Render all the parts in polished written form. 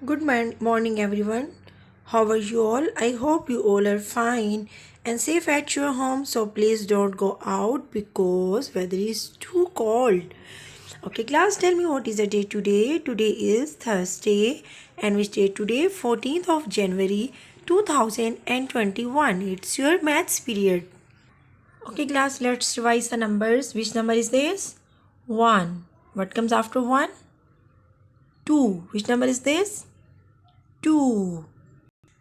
Morning, everyone. How are you all? I hope you all are fine and safe at your home. So please don't go out because weather is too cold. Okay, class, tell me what is the day today? Today is Thursday, and which day today? 14th of January 2021. It's your maths period. Okay, class, let's revise the numbers. Which number is this? 1. What comes after 1? 2. Which number is this? 2.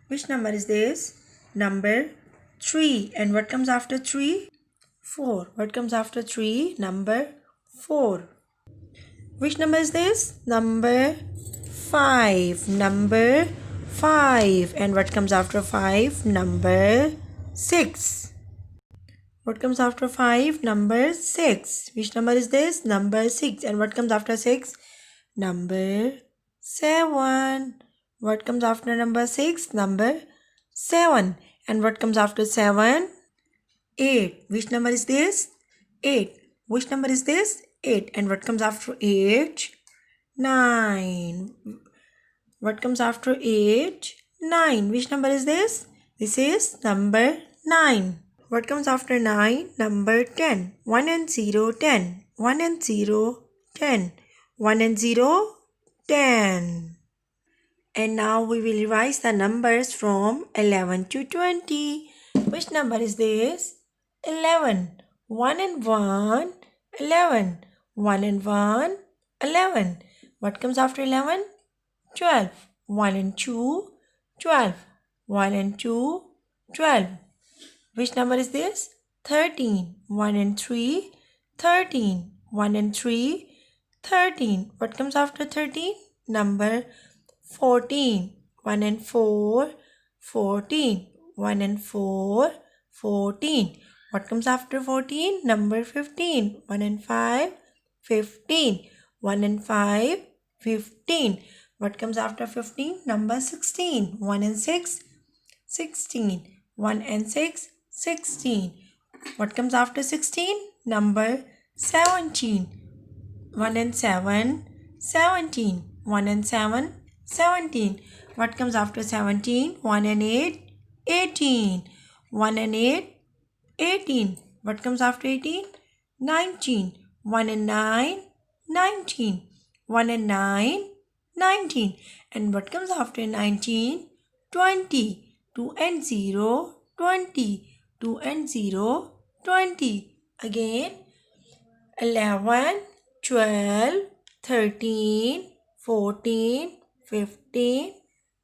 Which number is this? Number 3. And what comes after 3? 4. What comes after 3? Number 4. Which number is this? Number 5. Number 5. And what comes after 5? Number 6. What comes after 5? Number 6. Which number is this? Number 6. And what comes after 6? Number 7. What comes after number 6? Number 7. And what comes after 7? 8. Which number is this? 8. Which number is this? 8. And what comes after 8? 9. What comes after 8? 9. Which number is this? This is number 9. What comes after 9? Number 10. 1 and 0, 10. 1 and 0, 10. 1 and 0, 10. And now we will revise the numbers from 11 to 20. Which number is this? 11. 1 and 1, 11. 1 and 1, 11. What comes after 11? 12. 1 and 2, 12. 1 and 2, 12. Which number is this? 13. 1 and 3, 13. 1 and 3, 13. What comes after 13? Number 14. 1 and 4, 14. 1 and 4, 14. What comes after 14? Number 15. 1 and 5, 15. 1 and 5, 15. What comes after 15? Number 16. 1 and 6, 16. 1 and 6, 16. What comes after 16? Number 17. 1 and 7, 17. 1 and 7, 17. What comes after 17? 1 and 8, 18. 1 and 8, 18. What comes after 18? 19. 1 and 9, 19. 1 and 9, 19. And what comes after 19? 20. 2 and 0, 20. 2 and 0, 20. Again, 11, 12, 13, 14, 15,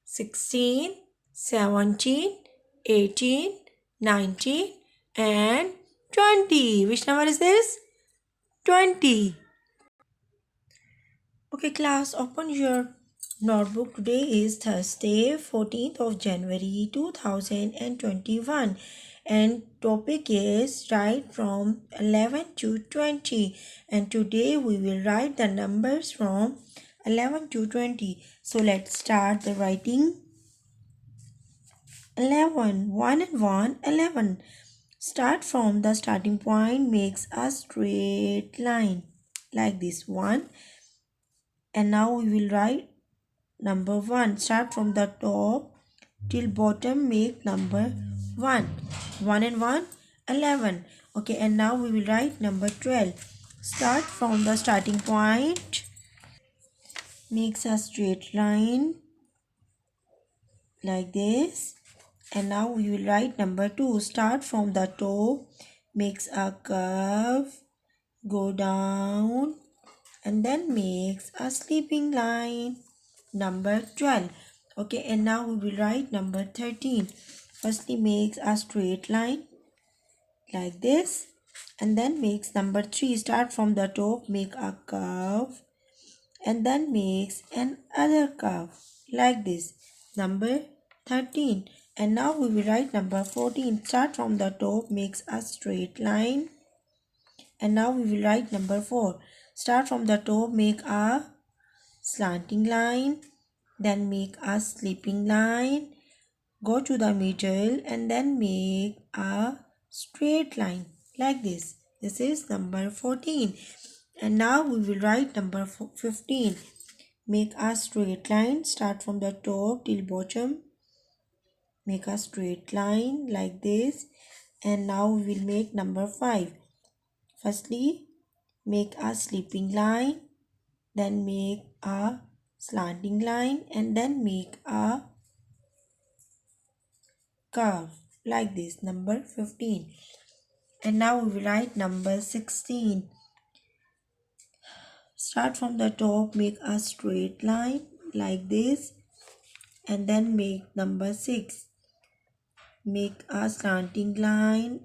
16, 17, 18, 19, and 20. Which number is this? 20. Okay, class, open your notebook. Today is Thursday, 14th of January 2021, and topic is write from 11 to 20, and today we will write the numbers from 11 to 20. So let's start the writing. 11. 1 and 1, 11. Start from the starting point, makes a straight line like this. 1. And now we will write number 1. Start from the top till bottom, make number 1. 1 and 1, 11. Okay, and now we will write number 12. Start from the starting point, makes a straight line like this. And now we will write number 2. Start from the top, makes a curve, go down, and then makes a sleeping line. Number 12. Okay, and now we will write number 13. Firstly makes a straight line like this, and then makes number 3. Start from the top, make a curve, and then makes another curve like this. Number 13. And now we will write number 14. Start from the top, makes a straight line, and now we will write number 4. Start from the top, make a slanting line, then make a sleeping line, go to the middle, and then make a straight line like this. This is number 14. And now we will write number 15. make a straight line. Start from the top till bottom. Make a straight line like this. And now we will make number 5. Firstly, make a slipping line, then make a slanting line, and then make a curve like this, number 15. And now we will write number 16. Start from the top, make a straight line like this, and then make number 6. Make a slanting line,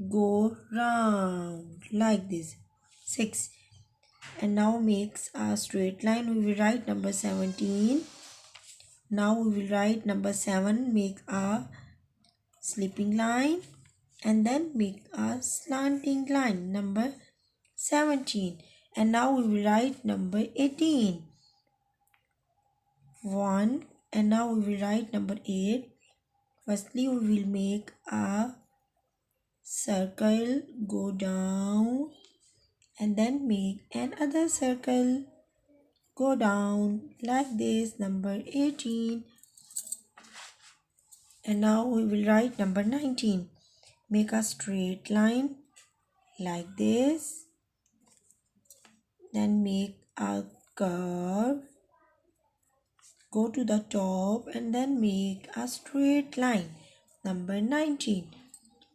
go round like this, 6. And now makes a straight line. We will write number 17. Now we will write number 7. Make a slipping line and then make a slanting line, number 17. And now we will write number 18. 1. And now we will write number 8. Firstly, we will make a circle, go down, and then make another circle, go down like this, number 18. And now we will write number 19. Make a straight line like this, then make a curve, go to the top, and then make a straight line, number 19.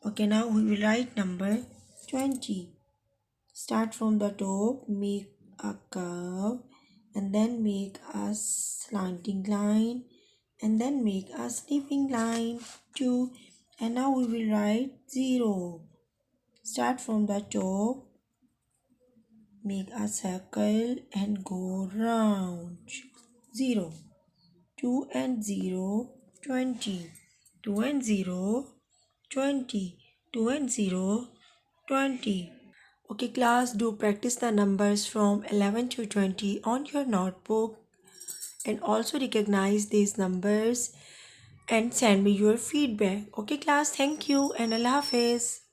Okay, now we will write number 20. Start from the top, make a curve, and then make a slanting line, and then make a slipping line, 2. And now we will write 0. Start from the top, make a circle and go round, 0. 2 and 0, 20. 2 and 0, 20. 2 and 0, 20. Okay class, do practice the numbers from 11 to 20 on your notebook and also recognize these numbers and send me your feedback. Okay class, thank you and Allah Hafiz.